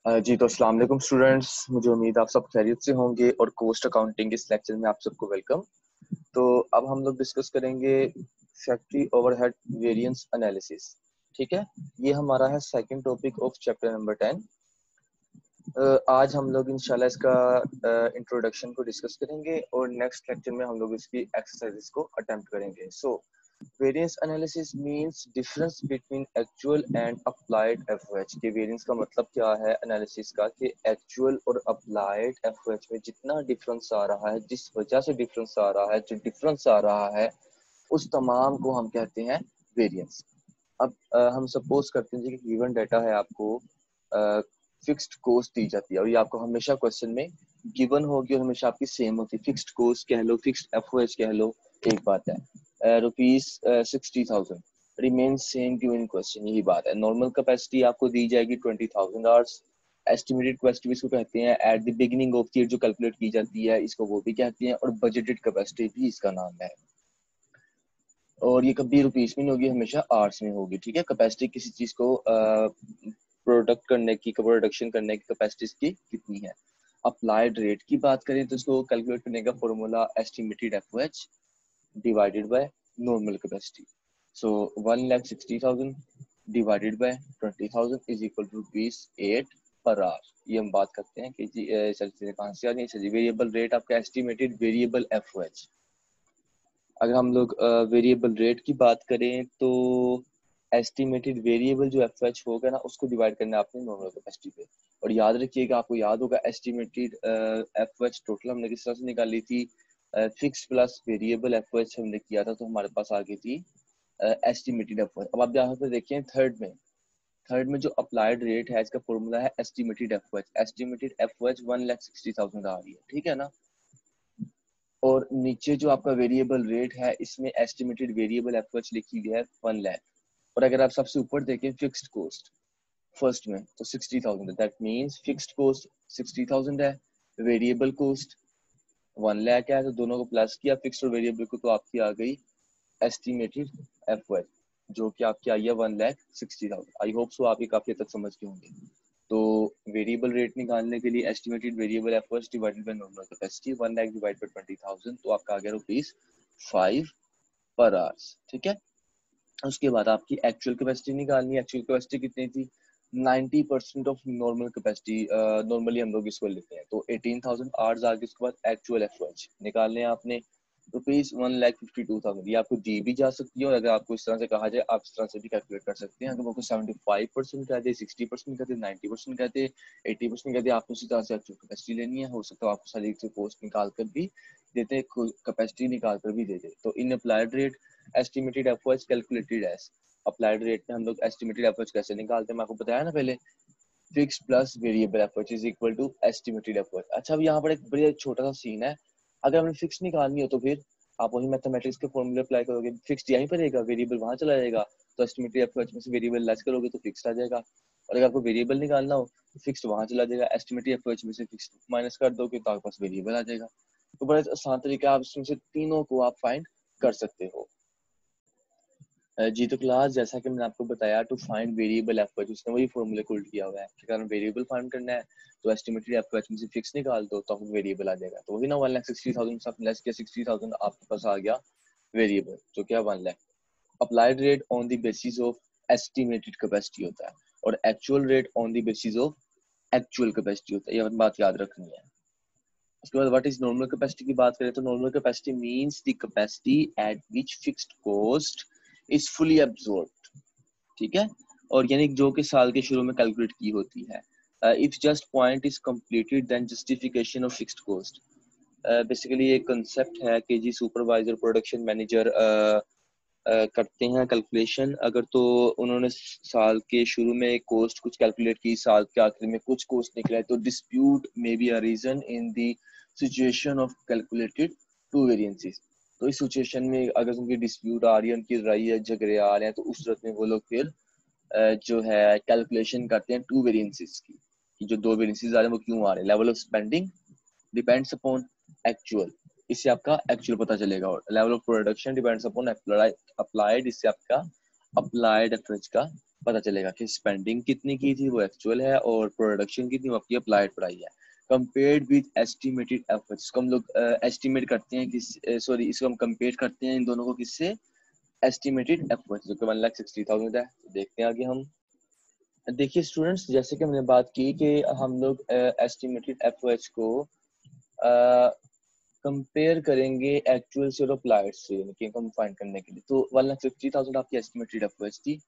जी तो अस्सलाम वालेकुम स्टूडेंट्स। मुझे उम्मीद आप सब खैरियत से होंगे और कोस्ट अकाउंटिंग इस लेक्चर में आप सबको वेलकम। तो अब हम लोग डिस्कस करेंगे फैक्ट्री ओवरहेड वेरिएंस एनालिसिस। ठीक है, ये हमारा है second topic of chapter number 10। आज हम लोग इंशाल्लाह इसका इंट्रोडक्शन को डिस्कस करेंगे और नेक्स्ट लेक्चर में हम लोग इसकी एक्सरसाइजेस को अटेम्प्ट करेंगे। So variance analysis means difference between actual and applied FOH. के वेरिएंस का मतलब क्या है एनालिसिस का, कि एक्चुअल और अप्लाइड एफओएच में जितना डिफरेंस आ रहा है, जिस वजह से डिफरेंस आ रहा है, जो डिफरेंस आ रहा है उस तमाम को हम कहते हैं वेरिएंस। अब हम सपोज करते हैं कि गिवन डाटा है, आपको फिक्स्ड कॉस्ट दी जाती है और ये आपको हमेशा क्वेश्चन में गिवन होगी और हमेशा आपकी सेम होती है। फिक्स्ड कॉस्ट कह लो, फिक्स्ड एफओएच कह लो, एक बात है। Rupees 60,000 remain same given question, यही बात है। नॉर्मल कैपेसिटी आपको दी जाएगी 20,000 आवर्स। एस्टिमेटेड कैपेसिटी इसको कहते हैं, at the beginning of the year जो कैलकुलेट की जाती है इसको वो भी कहते हैं, और बजटेड कैपेसिटी भी इसका नाम है। और ये कभी रुपीस में नहीं होगी, हमेशा आवर्स में होगी। ठीक है, कैपेसिटी किसी चीज को प्रोडक्ट करने की, प्रोडक्शन करने की कैपेसिटी की कितनी है। अप्लाइड रेट की बात करें तो इसको कैलकुलेट करने का formula estimated FOH divided by normal capacity. So 1,60,000 divided by 20,000 is equal to ₹8 per our. ये हम बात करते हैं कि जी चीजें कहाँ से आ रही है। वेरिएबल रेट आपका एस्टिमेटेड वेरिएबल एफओएच। अगर हम लोग वेरिएबल रेट की बात करें तो एस्टिमेटेड वेरिएबल जो एफएच होगा ना, उसको डिवाइड करना है आपने नॉर्मल कैपेसिटी पे। और याद रखिएगा, आपको याद होगा एस्टिमेटेड एफएच टोटल हमने किस तरह से निकाली थी, फिक्स प्लस वेरिएबल एफएच हमने किया था, तो हमारे पास आ गई थी एस्टिमेटेड एफएच। अब आप यहाँ पे देखें थर्ड में जो अप्लाइड रेट है इसका फॉर्मूला है एस्टिमेटेड एफएच। एस्टिमेटेड एफएच 1,60,000 आ रही है, ठीक है ना। और नीचे जो आपका वेरिएबल रेट है इसमें एस्टिमेटेड वेरिएबल एफएच लिखी हुई है 1 लाख। और अगर आप सबसे ऊपर देखें फिक्स्ड कॉस्ट फर्स्ट में तो 60,000 है, दैट मींस फिक्स्ड कॉस्ट 60,000 है, वेरिएबल कॉस्ट 1 लाख है। तो दोनों को प्लस किया, फिक्स्ड और वेरिएबल को, तो आपकी आ गई एस्टिमेटेड एफएच जो कि आपकी आई है 1,60,000। आई होप सो आप ये काफी हद तक समझ के होंगे। तो वेरिएबल रेट निकालने के लिए estimated variable efforts divided by normal capacity 1 lakh divide by 20,000, तो आपका आ गया ₹5 पर आवर्स। ठीक है, उसके बाद आपकी एक्चुअल कैपेसिटी निकालनी है। एक्चुअल कैपेसिटी कितनी थी, 90% ऑफ नॉर्मल कैपेसिटी। नॉर्मली हम लोग इसको लेते हैं, तो 18,000 आवर्स आ गए। उसके बाद एक्चुअल एफर्ट्स निकालने हैं आपने ₹1,52,000। ये आपको दी भी जा सकती है और अगर आपको इस तरह से कहा जाए आप इस तरह से भी कैलकुलेट कर सकते हैं। अगर आपको 75% कहते, 60% कहते, 90% कहते, 80% कहते, आपको उसी तरह से एक्चुअल कैपेसिटी लेनी है। हो सकता है आपको सारी से पोस्ट निकाल कर भी देते, कैपेसिटी निकाल कर भी देते। तो इन applied rate estimated FOH calculated as. Applied rate में हम लोग एस्टिमेटेड एफओएच कैसे निकालते हैं, मैं आपको बताया ना पहले, fix plus variable FOH is equal to estimated FOH. अच्छा, अब यहाँ पर एक बड़ा छोटा सा सीन है। अगर हमने फिक्स निकालनी हो तो फिर आप वही मैथमेटिक्स के फॉर्मूले अप्लाई करोगे, फिक्स यहीं पर रहेगा, वेरिएबल वहां चला जाएगा, तो एस्टिमेटेड एफओएच में से वेरिएबल लेस करोगे तो फिक्स आ जाएगा। और अगर आपको वेरिएबल निकालना हो तो फिक्स वहां चला जाएगा, एस्टिमेटेड एफओएच में से फिक्स माइनस कर दोगे तो आपके पास वेरिएबल आ जाएगा। तो बड़ा आसान तरीका, आप इसमें से तीनों को आप फाइंड कर सकते हो। जी तो क्लास, जैसा कि मैंने आपको बताया, टू फाइंड वेरिएबल एफओएच, उसने वही फॉर्मूले को उल्ट किया हुआ है। अगर वेरिएबल फाइंड करना है तो एस्टिमेटेड एफओएच में से फिक्स निकाल दो तो आपको वेरिएबल आ जाएगा। तो वही ना, 1,60,000 से लेस किया 60,000, आपके पास आ गया वेरिएबल जो क्या 1 lakh. Applied rate on the basis of estimated capacity होता है और actual rate on the basis of actual capacity होता है, ये बात याद रखनी है। उसके बाद व्हाट इज नॉर्मल कैपेसिटी की बात करें तो normal capacity means the capacity at which fixed cost is fully absorbed. ठीक है, और यानी जो कि साल के शुरू में कैलकुलेट की होती है। If just point is completed then justification of fixed cost. Basically ये कंसेप्ट है कि जी सुपरवाइजर, प्रोडक्शन मैनेजर करते हैं कैलकुलेशन। अगर तो उन्होंने साल के शुरू में कॉस्ट कुछ कैलकुलेट की, साल के आखिर में कुछ कॉस्ट निकला, तो dispute may be a reason in the situation of calculated to variances. तो इस सिचुएशन में अगर उनकी डिस्प्यूट आ रही है, उनकी लड़ाई है, झगड़े आ रहे हैं, तो उस सूरत में वो लोग फिर जो है कैलकुलेशन करते हैं टू वेरिएंसेस की, कि जो दो वेरिएंसेस आ रहे हैं वो क्यों आ रहे हैं। Level of spending depends upon actual, इससे आपका एक्चुअल पता चलेगा। और level of production depends upon applied, इससे आपका अप्लाइड एफएच का पता चलेगा कि स्पेंडिंग कितनी की थी वो एक्चुअल है और प्रोडक्शन कितनी वो आपकी अप्लाइड प्राइस है, कंपेयर्ड विद एस्टिमेटेड एफर्ट्स। इसको हम लोग एस्टिमेट करते हैं किस सॉरी इसको हम कंपेयर करते हैं इन दोनों को किससे, एस्टिमेटेड एफर्ट्स, जो कि 1,60,000 है। तो देखते हैं आगे हम। देखिए स्टूडेंट्स, जैसे कि हमने बात की कि हम लोग एस्टिमेटेड एफर्ट्स को कंपेयर करेंगे एक्चुअल से और अप्लाइड से, यानी कि इनको फाइंड करने के लिए। तो 1,60,000 आपकी एस्टिमेटेड एफर्ट्स थी।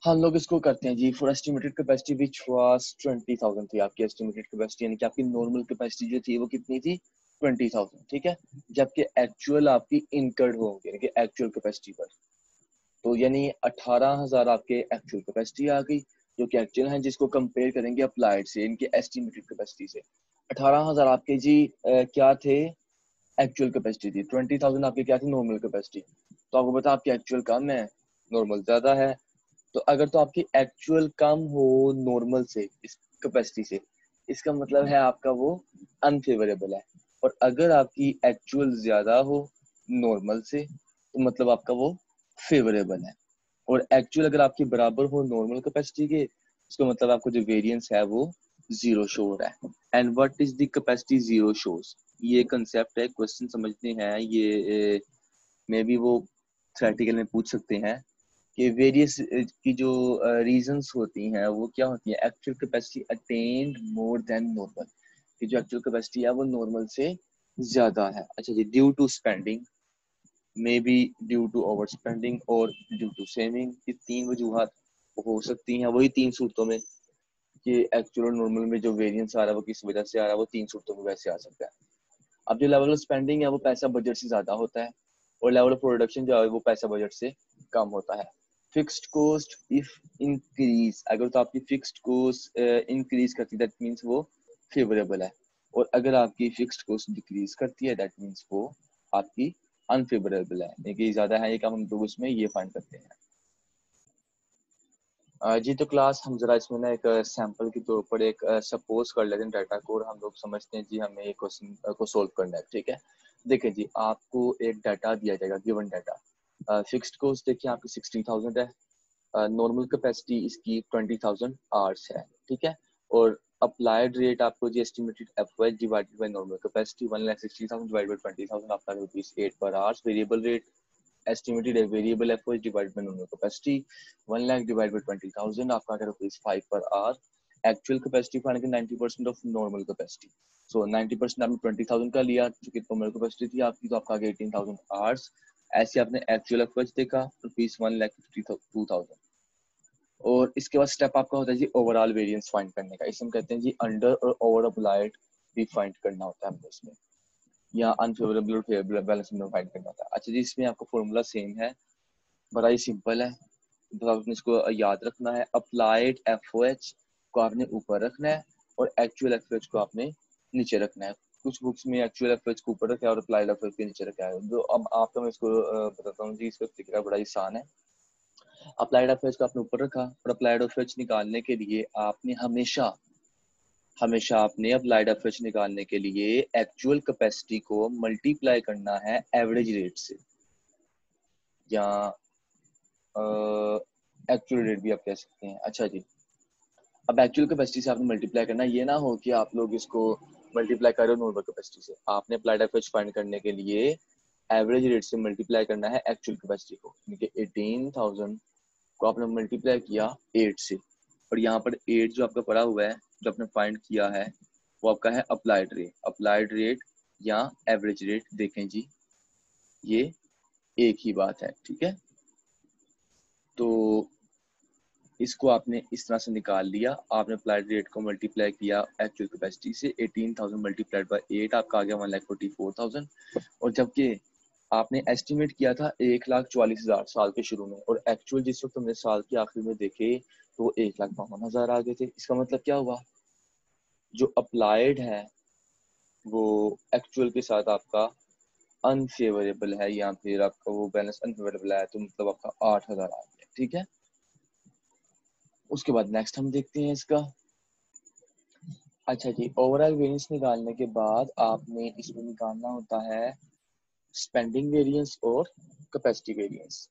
हम लोग इसको करते हैं जी, for estimated capacity which was 20,000 थी आपकी एस्टिमेटेड कैपेसिटी, यानी कि आपकी नॉर्मल कैपेसिटी जो थी वो कितनी थी, 20,000, ठीक है। जबकि एक्चुअल आपकी इनकर्ड होंगे, यानी कि एक्चुअल कैपेसिटी पर, तो यानी 18,000 आपके एक्चुअल कैपेसिटी आ गई, जो कि एक्चुअल है, जिसको कंपेयर करेंगे अप्लाइड से इनके एस्टिमेटेड कैपेसिटी से। 18,000 आपके जी क्या थे, एक्चुअल कैपेसिटी थी। 20,000 आपकी क्या थी, नॉर्मल कैपेसिटी। तो आपको पता आपकी एक्चुअल कम है, नॉर्मल ज्यादा है। तो अगर तो आपकी एक्चुअल कम हो नॉर्मल से, इस कैपेसिटी से, इसका मतलब है आपका वो अनफेवरेबल है। और अगर आपकी एक्चुअल ज्यादा हो नॉर्मल से, तो मतलब आपका वो फेवरेबल है। और एक्चुअल अगर आपकी बराबर हो नॉर्मल कैपेसिटी के, उसका मतलब आपको जो वेरिएंस है वो जीरो शो हो रहा है। And what is the capacity zero shows, ये कंसेप्ट है, क्वेश्चन समझते हैं ये मे बी वो थ्योरेटिकल में पूछ सकते हैं कि वेरियस की जो रीजंस होती हैं वो क्या होती है, actual capacity attend more than normal, कि जो एक्चुअल कैपेसिटी है वो नॉर्मल से ज्यादा है। अच्छा जी, due to spending, may be due to over spending और ड्यू टू सेविंग, ये तीन वजूहत हो सकती हैं वही तीन सूरतों में, कि एक्चुअल और नॉर्मल में जो वेरिएंस आ रहा है वो किस वजह से आ रहा है, वो तीन सूरतों में वैसे आ सकता है। अब जो लेवल ऑफ स्पेंडिंग है वो पैसा बजट से ज्यादा होता है, और लेवल ऑफ प्रोडक्शन जो है वो पैसा बजट से कम होता है। फिक्स्ड कॉस्ट इफ इंक्रीज, अगर तो आपकी फिक्स्ड कॉस्ट इंक्रीज करती है दैट मींस वो फेवरेबल है, और अगर आपकी फिक्स्ड कॉस्ट डिक्रीज करती है दैट मींस वो आपकी अनफेवरेबल है, यानी कि ज्यादा है ये काम, हम लोग उसमें ये फाइंड करते हैं। जी तो क्लास हम जरा इसमें ना एक सैंपल के तौर पर एक सपोज कर लेते हैं डाटा को, और हम लोग समझते हैं जी हमें ये क्वेश्चन को सोल्व करना है, ठीक है। देखिए जी, आपको एक डाटा दिया जाएगा, गिवन डाटा। फिक्स्ड कॉस्ट देखिए आपकी 60,000 है, नॉर्मल कैपेसिटी इसकी 20,000 आवर्स है, ठीक है। और अप्लाइड रेट आपको जी estimated FOH divided by normal capacity 1,60,000 divided by 20,000 आपका ₹8 per hours. Variable rate estimated a variable effort divided by normal capacity 1 lakh divided by 20,000 आपका क्या ₹5 per hour। Actual capacity find करें 90% ऑफ नॉर्मल कैपेसिटी, सो 90% आपने 20,000 का लिया जो कि normal capacity थी आपकी, तो आपका आ गया 18,000 आवर्स। ऐसे आपने एक्चुअल एफर्ट्स देखा ₹1,52,000। और इसके बाद स्टेप आपका होता है जी ओवरऑल वेरिएंस फाइंड करने का, इसे हम कहते हैं जी अंडर और ओवर अप्लाइड भी फाइंड करना होता है हमें इसमें, या अनफेवरेबल और फेवरेबल बैलेंस में फाइंड करना होता है। अच्छा जी, इसमें आपका फॉर्मूला सेम है, बड़ा ही सिंपल है, बस आपने इसको याद रखना है। अप्लाइड एफओएच को आपने ऊपर रखना है और एक्चुअल एफओएच को आपने नीचे रखना है। कुछ बुक्स में एक्चुअल एफओएच को ऊपर रखा है और अप्लाइड एफओएच को नीचे रखा है, जो अब आपको मैं इसको बताता हूँ जी, इसका तरीका बड़ा आसान है। अप्लाइड एफओएच को आपने ऊपर रखा, और अप्लाइड एफओएच निकालने के लिए आपने हमेशा हमेशा आपने अप्लाइड एफओएच निकालने के लिए एक्चुअल कैपेसिटी को मल्टीप्लाई करना है एवरेज रेट से, या एक्चुअल रेट भी आप कह सकते हैं। अच्छा जी, अब एक्चुअल कैपेसिटी से आपने मल्टीप्लाई करना, ये ना हो कि आप लोग इसको मल्टीप्लाई करो नॉर्मल कैपेसिटी से। आपने अप्लाइड एफएच फाइंड करने के लिए एवरेज रेट से मल्टीप्लाई करना है एक्चुअल कैपेसिटी को, यानी कि 18,000 को आपने मल्टीप्लाई किया 8 से, और यहाँ पर 8 जो आपका पड़ा हुआ है जो आपने फाइंड किया है वो आपका है अप्लाइड रेट। अप्लाइड रेट या एवरेज रेट देखें जी, ये एक ही बात है, ठीक है। तो इसको आपने इस तरह से निकाल लिया, आपने अप्लाइड रेट को मल्टीप्लाई किया एक्चुअल कैपेसिटी से, 18,000 मल्टीप्लाइड बाय 8 आपका आ गया 1,44,000। और जबकि आपने एस्टिमेट किया था 1,44,000 साल के शुरू में, और एक्चुअल जिस वक्त हमने साल के आखिर में देखे तो 1,52,000 आ गए थे। इसका मतलब क्या हुआ, जो अप्लाइड है वो एक्चुअल के साथ आपका अनफेवरेबल है, या फिर आपका वो बैलेंस अनफेवरेबल है, तो मतलब आपका 8,000 आ गया, ठीक है। उसके बाद नेक्स्ट हम देखते हैं इसका। अच्छा जी, ओवरऑल वेरिएंस निकालने के बाद आपने इसमें निकालना होता है स्पेंडिंग वेरिएंस और कैपेसिटी वेरिएंस।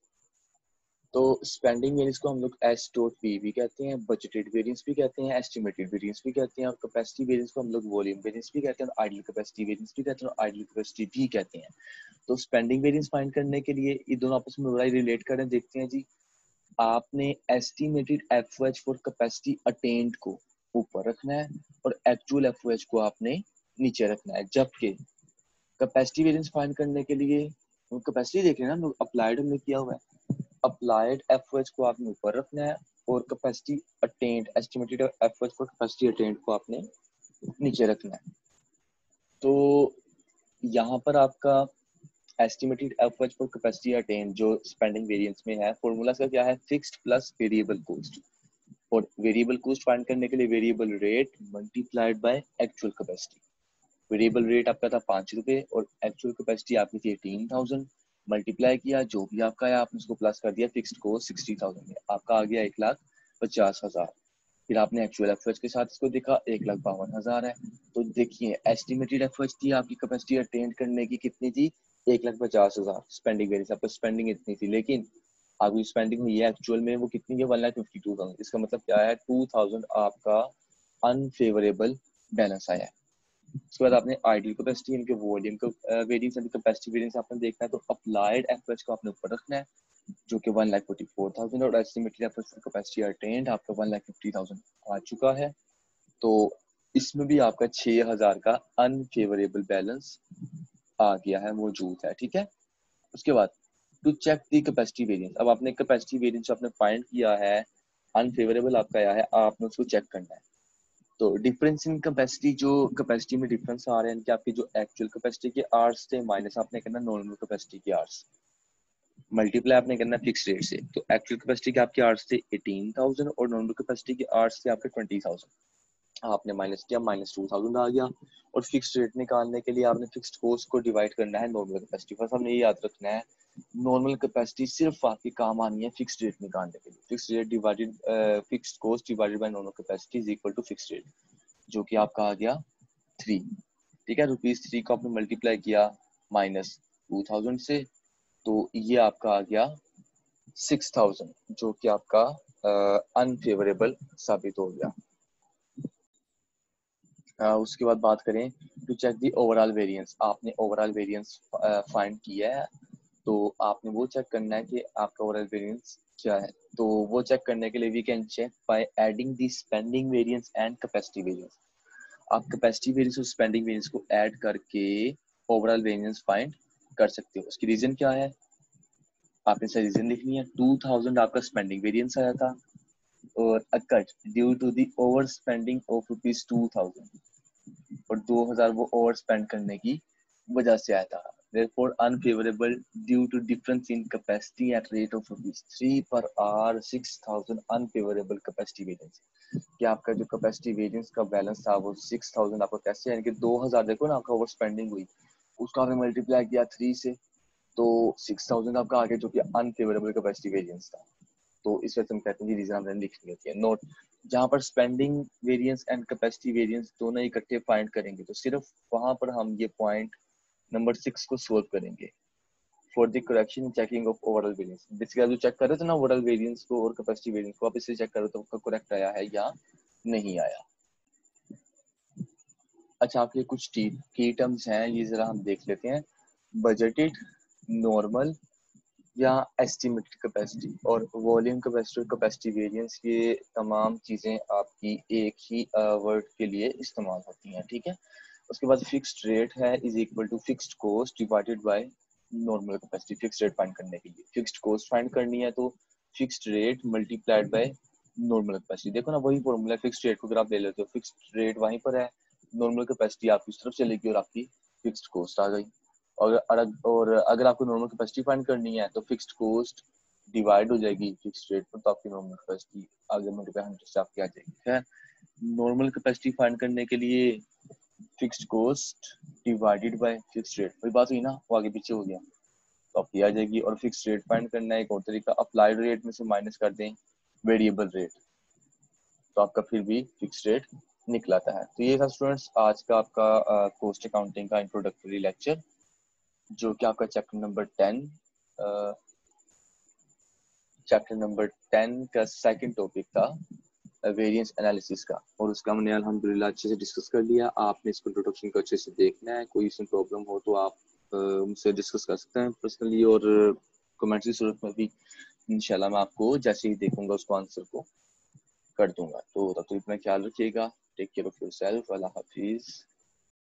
तो स्पेंडिंग वेरिएंस को हम लोग एस डॉट पी भी कहते हैं, बजटेड वेरिएंस भी कहते हैं, एस्टिमेटेड वेरिएंस भी कहते हैं, और कैपेसिटी वेरिएंस को हम लोग वॉल्यूम वेरिएंस भी कहते हैं, और आइडल कैपेसिटी वेरिएंस भी कहते हैं, और आइडल कैपेसिटी भी कहते हैं। तो स्पेंडिंग वेरिएंस फाइंड करने के लिए ये दोनों आपस में बड़ा रिलेट करें, देखते हैं जी। आपने estimated FOH for capacity attend को ऊपर रखना है और एक्चुअल एफओएच को आपने नीचे रखना है, जबकि कैपेसिटी वेरिएंस फाइंड करने के लिए कैपेसिटी देख रहे हैं ना, अप्लाइड हमने किया हुआ है, अप्लाइड एफओएच को आपने ऊपर रखना है और capacity attend estimated FOH for capacity attend को आपने नीचे रखना है। तो यहाँ पर आपका estimated FOH for capacity attend जो स्पेंडिंग वेरिएंस में है, फॉर्मूला का क्या है, फिक्स्ड प्लस वेरिएबल कॉस्ट। और वेरिएबल कॉस्ट फाइंड करने के लिए variable rate multiplied by actual capacity. Variable rate आपका था 5 रुपए और एक्चुअल कैपेसिटी आपकी थी 18,000, मल्टीप्लाई किया, जो भी आपका आया आपने उसको प्लस कर दिया, फिक्स्ड कॉस्ट 60,000 में आपका आ गया 1,50,000। फिर आपने एक्चुअल एफओएच के साथ इसको देखा, 1,52,000 है। तो देखिए एस्टिमेटेड एफओएच थी आपकी कैपेसिटी अटेंड करने की कितनी थी, 1,50,000। स्पेंडिंग वेरिएंस आपका स्पेंडिंग इतनी थी, लेकिन आपकी स्पेंडिंग हुई है एक्चुअल में वो कितनी है, 1,52,000। इसका मतलब क्या है, 2,000 आपका अनफेवरेबल बैलेंस आया है। उसके बाद आपने आइडियल कैपेसिटी, इनके वॉल्यूम का वेरिएंस एंड कैपेसिटी वेरिएंस आपने देखना है, तो अप्लाइड एफओएच को आपने ऊपर रखना है जो कि 1,44,000, और estimated FOH for capacity attend आपका 1,50,000 आ चुका है। तो इसमें भी आपका 6,000 का अनफेवरेबल बैलेंस आ गया है, मौजूद है, ठीक है। उसके बाद to check the capacity variance, अब आपने कैपेसिटी वेरिएंस आपने फाइंड किया है, अनफेवरेबल आपका आया है, आपने उसको चेक करना है। तो डिफरेंस इन कैपेसिटी, जो कैपेसिटी में डिफरेंस आ रहे हैं कि आपकी जो एक्चुअल कैपेसिटी के आवर्स थे माइनस आपने करना नॉर्मल कैपेसिटी के आवर्स, मल्टीप्लाई आपने करना फिक्स रेट से। तो एक्चुअल कैपेसिटी के आपके आवर्स थे 18,000 और नॉर्मल कैपेसिटी के आवर्स थे आपके 20,000, आपने माइनस किया, -2,000 आ गया। और फिक्स रेट निकालने के लिए आपने फिक्स्ड कॉस्ट को डिवाइड करना है नॉर्मल कैपेसिटी। फर्स्ट हमने ये याद रखना है, नॉर्मल कैपेसिटी सिर्फ आपकी काम आनी है फिक्स रेट निकालने के लिए। Fix rate divided fixed cost divided by normal capacity is equal to fix rate, जो कि आपका आ गया 3, ठीक है। ₹3 को आपने मल्टीप्लाई किया -2,000 से, तो ये आपका आ गया 6,000, जो कि आपका अनफेवरेबल साबित हो गया। उसके बाद बात करें to check the overall variance, आपने ओवरऑल वेरिएंस फाइंड किया है, तो आपने वो चेक करना है कि आपका ओवरऑल वेरिएंस क्या है। तो वो चेक करने के लिए we can check by adding the spending variance and capacity variance. आप कैपेसिटी वेरिएंस और स्पेंडिंग वेरिएंस को ऐड करके ओवरऑल वेरिएंस फाइंड कर सकते हो। उसकी रीजन क्या है, आपने सही रीजन लिखनी है। 2,000 आपका स्पेंडिंग वेरिएंस आया था और अकट due to the over spending of ₹2,000, और 2,000 वो ओवर स्पेंड करने की वजह से आया था। Therefore, unfavorable due to difference in capacity at rate of ₹3 per hour, 6,000 unfavorable capacity variance। कि आपका जो कैपेसिटी वेरिएंस का बैलेंस था वो 6,000 आपको कैसे, यानी कि 2,000 देखो ना आपका ओवर स्पेंडिंग हुई, उसका आपने मल्टीप्लाई किया 3 से, तो 6,000 आपका आ गया, जो कि अनफेवरेबल कैपेसिटी वेरिएंस था। तो इस वजह से हम कहते हैं कि रीजन हमने लिखनी होती है। नोट, जहाँ पर spending variance and capacity variance दोनों इकट्ठे फाइंड करेंगे, तो सिर्फ वहां पर हम ये पॉइंट नंबर 6 को सोल्व करेंगे for the correction checking of overall variance. Basically आप जो चेक कर रहे थे ना ओवरऑल वेरिएंस को और कैपेसिटी वेरिएंस को, आप इससे चेक करो तो आपका करेक्ट आया है या नहीं आया। अच्छा, आपके कुछ की टर्म्स हैं, ये जरा हम देख लेते हैं। बजटेड, नॉर्मल या एस्टिमेटेड कैपेसिटी और वॉल्यूम कैपेसिटी और कैपेसिटी वेरिएंस, ये तमाम चीज़ें आपकी एक ही वर्ड के लिए इस्तेमाल होती हैं, ठीक है। उसके बाद फिक्स्ड रेट है is equal to fixed cost divided by normal capacity. Fixed rate find करने के लिए फिक्स्ड कॉस्ट फाइंड करनी है, तो fixed rate multiplied by normal capacity. देखो ना वही फॉर्मूला, फिक्स्ड रेट को अगर आप ले लेते हो, फिक्स्ड रेट वहीं पर है, नॉर्मल कैपेसिटी आपकी उस तरफ चलेगी और आपकी फिक्स्ड कॉस्ट आ गई। और अगर आपको नॉर्मल कैपेसिटी फाइंड करनी है तो फिक्स्ड कॉस्ट डिवाइड हो जाएगी फिक्स्ड रेट पर, तो आपकी नॉर्मल कैपेसिटी आगे मल्टीप्लाई 100 से आपकी आ जाएगी, है। नॉर्मल कैपेसिटी फाइंड करने के लिए fixed cost divided bye fixed rate, वही बात हुई ना, वो आगे पीछे हो गया, तो आपकी आ जाएगी। और फिक्स्ड रेट फाइंड करना है एक और तरीका, अप्लाइड रेट में से माइनस कर दें वेरिएबल रेट, तो आपका फिर भी फिक्स्ड रेट निकलाता है। तो ये था स्टूडेंट्स आज का आपका कॉस्ट अकाउंटिंग का इंट्रोडक्टरी लेक्चर, जो कि आपका चैप्टर नंबर 10 चैप्टर नंबर 10 का सेकंड टॉपिक था वेरिएंस एनालिसिस का, और उसका हमने अल्हम्दुलिल्लाह अच्छे से डिस्कस कर लिया। आपने इसको इंट्रोडक्शन को अच्छे से देखना है, कोई इसमें प्रॉब्लम हो तो आप मुझसे डिस्कस कर सकते हैं पर्सनली, और कमेंट्स की सूरत में भी इंशाल्लाह मैं आपको जैसे ही देखूंगा उसको आंसर को कर दूंगा। तो तब तक इतना ख्याल रखिएगा। Take care of yourself. अल्लाह हाफिज।